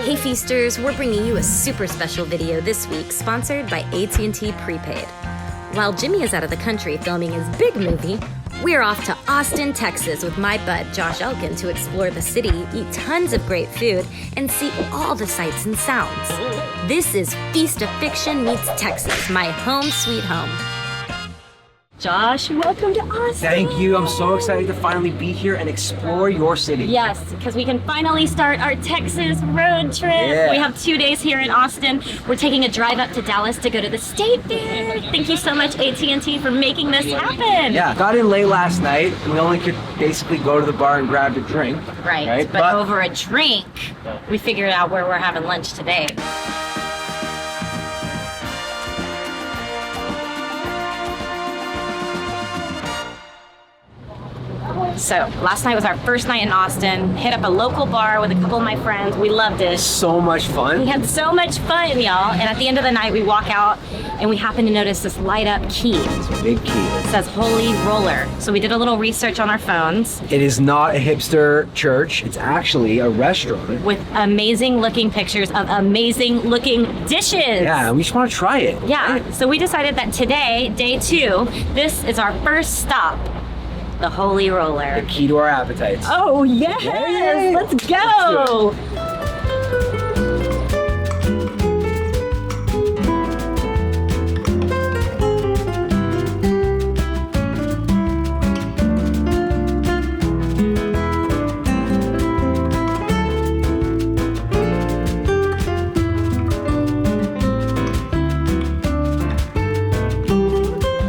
Hey Feasters, we're bringing you a super special video this week sponsored by AT&T Prepaid. While Jimmy is out of the country filming his big movie, we're off to Austin, Texas with my bud Josh Elkin to explore the city, eat tons of great food, and see all the sights and sounds. This is Feast of Fiction meets Texas, my home sweet home. Josh, welcome to Austin. Thank you. I'm so excited to finally be here and explore your city. Yes, because we can finally start our Texas road trip. Yeah. We have 2 days here in Austin. We're taking a drive up to Dallas to go to the State Fair. Thank you so much, AT&T, for making this happen. Yeah, got in late last night. We only could basically go to the bar and grab a drink. Right? But over a drink, we figured out where we're having lunch today. So last night was our first night in Austin. Hit up a local bar with a couple of my friends. We loved it. So much fun. We had so much fun, y'all. And at the end of the night, we walk out and we happen to notice this light up key. It's a big key. It says Holy Roller. So we did a little research on our phones. It is not a hipster church. It's actually a restaurant. With amazing looking pictures of amazing looking dishes. Yeah, we just want to try it. Yeah, so we decided that today, day 2, this is our first stop. The Holy Roller. The key to our appetites. Oh yes! Yay! Let's go!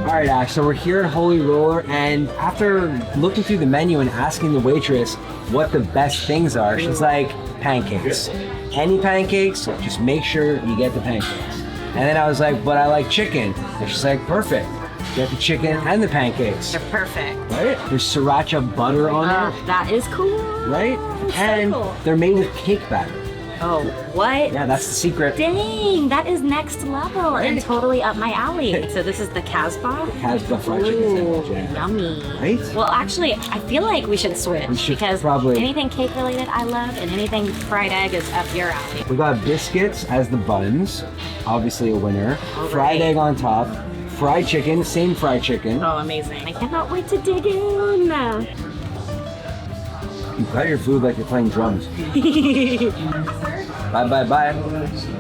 Alright Ash, so we're here at Holy Roller, and after looking through the menu and asking the waitress what the best things are, she's like, pancakes. Any pancakes, just make sure you get the pancakes. And then I was like, but I like chicken. And she's like, perfect. Get the chicken and the pancakes. They're perfect. Right? There's sriracha butter on it. That is cool. Right? That's And so cool. they're made with cake batter. Oh, what? Yeah, that's the secret. Dang, that is next level and totally up my alley. So this is the Casbah? Casbah fried chicken sandwich. Yeah. Yummy. Right? Well, actually, I feel like we should switch We should because probably. anything cake related I love and anything fried egg is up your alley. We got biscuits as the buns, obviously a winner. All Fried right. egg on top. Fried chicken, same fried chicken. Oh, amazing. I cannot wait to dig in. You cut your food like you're playing drums. Bye, bye, bye.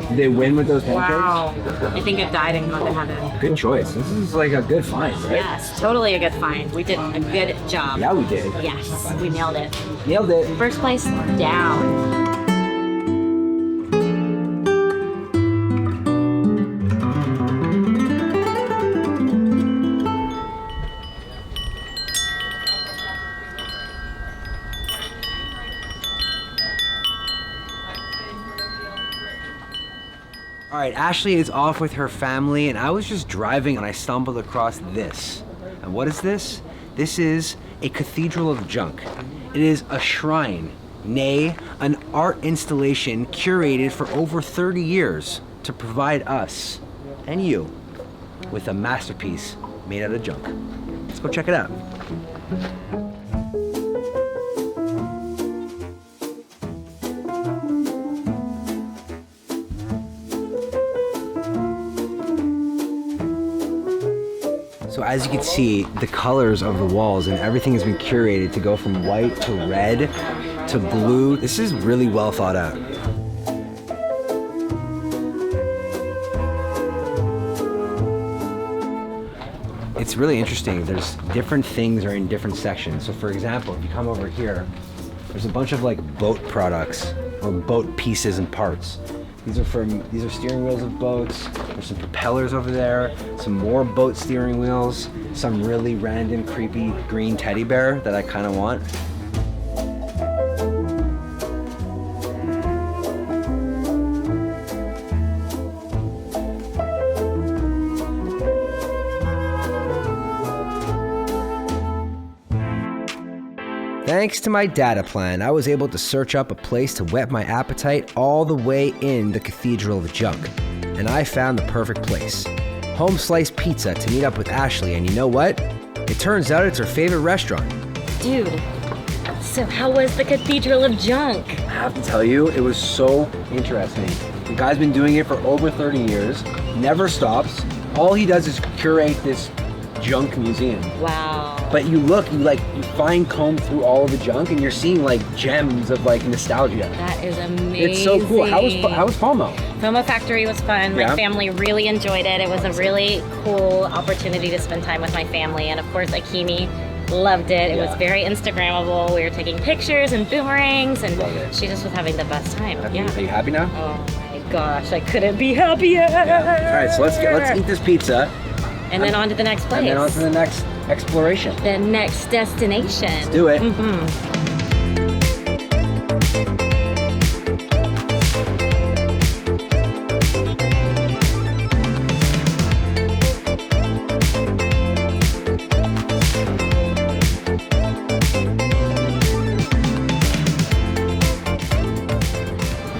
Did they win with those pancakes? Wow. I think I died and gone to heaven. Good choice. This is like a good find, right? Yes, totally a good find. We did a good job. Yeah, we did. Yes, we nailed it. Nailed it. First place down. All right, Ashley is off with her family, and I was just driving and I stumbled across this. And what is this? This is a Cathedral of Junk. It is a shrine, nay, an art installation curated for over 30 years to provide us and you with a masterpiece made out of junk. Let's go check it out. So as you can see, the colors of the walls and everything has been curated to go from white to red to blue. This is really well thought out. It's really interesting. There's different things are in different sections. So for example, if you come over here, there's a bunch of like boat products or boat pieces and parts. These are steering wheels of boats. There's some propellers over there, some more boat steering wheels, some really random creepy green teddy bear that I kind of want. Thanks to my data plan, I was able to search up a place to whet my appetite all the way in the Cathedral of Junk, and I found the perfect place. Home Slice Pizza to meet up with Ashley, and you know what? It turns out it's her favorite restaurant. Dude, So how was the Cathedral of Junk? I have to tell you, it was so interesting. The guy's been doing it for over 30 years, never stops. All he does is curate this junk museum. Wow. But you look, you fine comb through all of the junk and you're seeing like gems of like nostalgia. That is amazing. It's so cool. How was FOMO? FOMO Factory was fun. Yeah. My family really enjoyed it. It was a really cool opportunity to spend time with my family. And of course, Akimi loved it. It was very Instagrammable. We were taking pictures and boomerangs, and she just was having the best time. Are you happy now? Oh my gosh, I couldn't be happier. Yeah. All right, so let's eat this pizza. And then on to the next place. And then on to the next exploration. The next destination. Let's do it.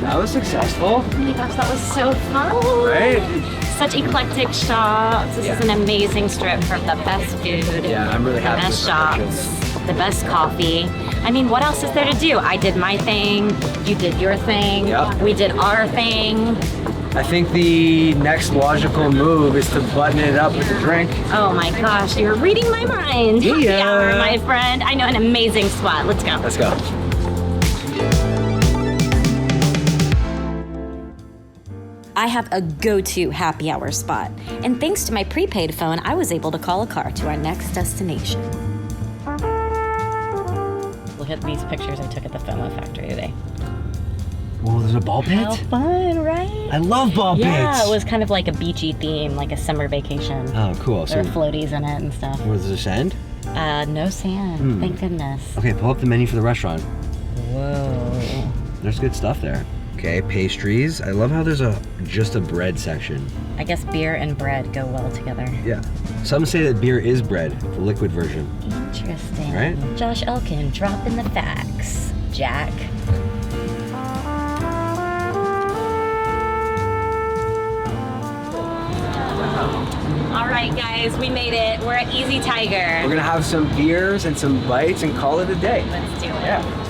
That was successful. Oh my gosh, that was so fun. Right? Such eclectic shops. This is an amazing strip for the best food. Yeah, I'm really happy The with best the shops, the best coffee. I mean, what else is there to do? I did my thing, you did your thing, we did our thing. I think the next logical move is to button it up with a drink. Oh my gosh, you're reading my mind. Happy hour, my friend. I know an amazing spot. Let's go. Let's go. I have a go-to happy hour spot. And thanks to my prepaid phone, I was able to call a car to our next destination. Look at these pictures I took at the FOMO Factory today. Oh, there's a ball pit? How fun, right? I love ball pits. Yeah, it was kind of like a beachy theme, like a summer vacation. Oh, cool. There were floaties in it and stuff. Was there sand? No sand, thank goodness. Okay, pull up the menu for the restaurant. Whoa. There's good stuff there. Okay, pastries. I love how there's just a bread section. I guess beer and bread go well together. Yeah. Some say that beer is bread, the liquid version. Interesting. Right? Josh Elkin, dropping the facts. Jack. All right, guys, we made it. We're at Easy Tiger. We're gonna have some beers and some bites and call it a day. Let's do it. Yeah.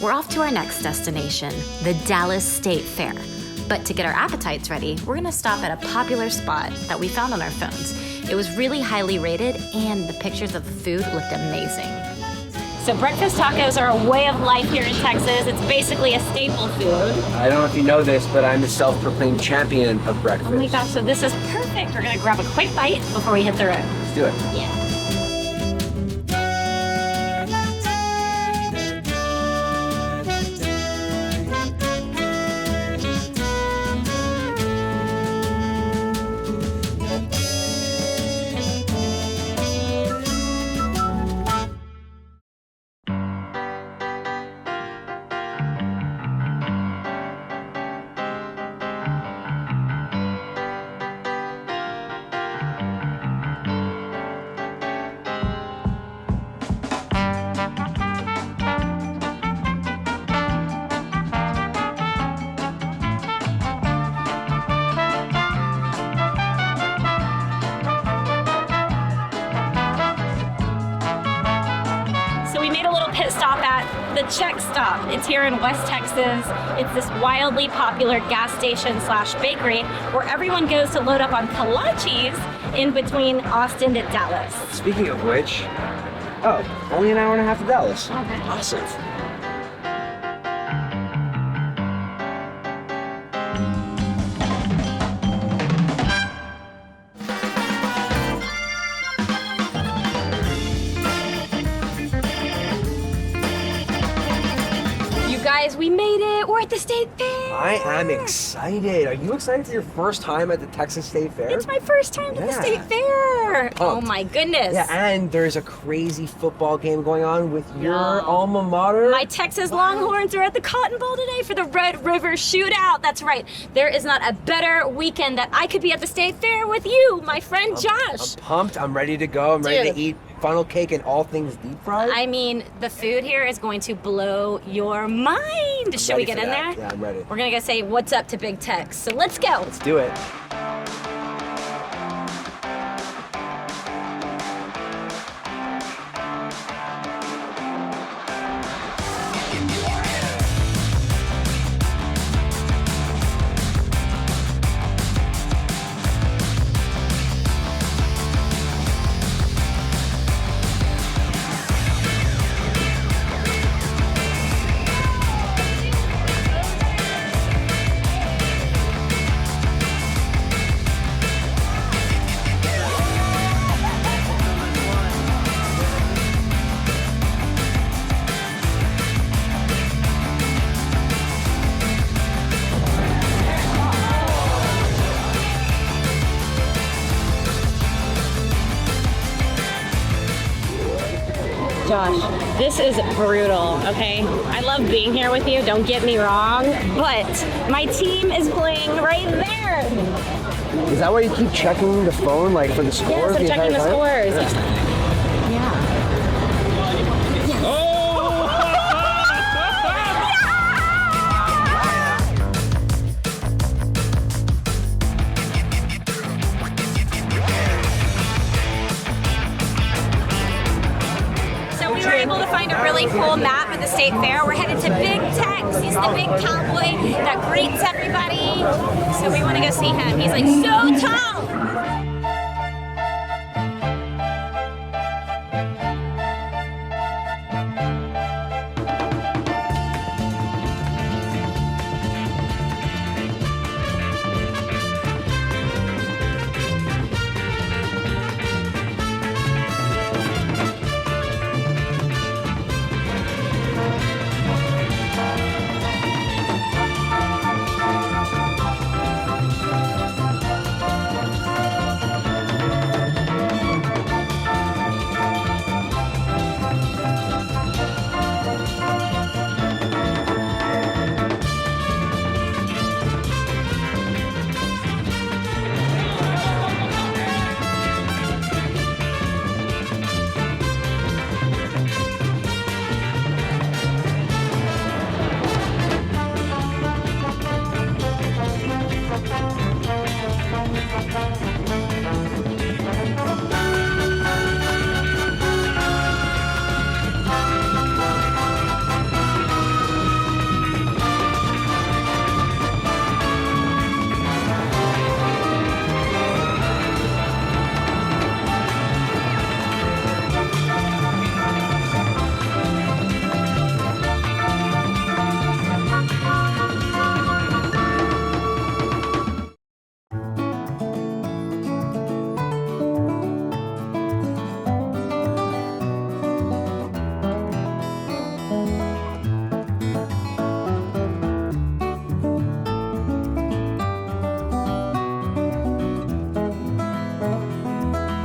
We're off to our next destination, the Dallas State Fair. But to get our appetites ready, we're gonna stop at a popular spot that we found on our phones. It was really highly rated, and the pictures of the food looked amazing. So breakfast tacos are a way of life here in Texas. It's basically a staple food. I don't know if you know this, but I'm the self-proclaimed champion of breakfast. Oh my gosh, so this is perfect. We're gonna grab a quick bite before we hit the road. Let's do it. Yeah. The Check Stop. It's here in West Texas. It's this wildly popular gas station slash bakery where everyone goes to load up on kolaches in between Austin to Dallas. Speaking of which, only an hour and a half to Dallas. Okay. Awesome. Guys, we made it. We're at the State Fair. I am excited. Are you excited for your first time at the Texas State Fair? It's my first time at the State Fair. Pumped. Oh my goodness. Yeah, and there's a crazy football game going on with your alma mater. My Texas Longhorns are at the Cotton Bowl today for the Red River Shootout. That's right. There is not a better weekend that I could be at the State Fair with you, my friend Josh. I'm pumped. I'm ready to go. I'm ready to eat funnel cake and all things deep fried. I mean, the food here is going to blow your mind. Should we get in there? Yeah, I'm ready. We're gonna go say what's up to Big Tex. So let's go. Let's do it. Josh, this is brutal, okay? I love being here with you, don't get me wrong, but my team is playing right there. Is that why you keep checking the phone, like for the scores? Yes, I'm checking the scores. Yeah. So we were able to find a really cool map at the State Fair. We're headed to Big Tex. He's the big cowboy that greets everybody. So we want to go see him. He's like so tall.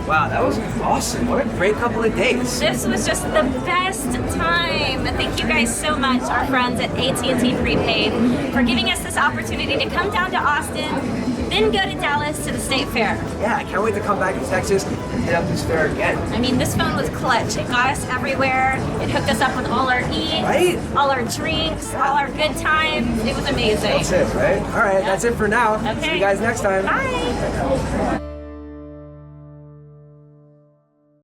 Wow, that was awesome. What a great couple of days. This was just the best time. Thank you guys so much, our friends at AT&T Prepaid, for giving us this opportunity to come down to Austin, then go to Dallas to the State Fair. Yeah, I can't wait to come back to Texas and hit up this fair again. I mean, this phone was clutch. It got us everywhere. It hooked us up with all our eats, all our drinks, all our good times. It was amazing. That's it, right? All right, that's it for now. Okay. See you guys next time. Bye.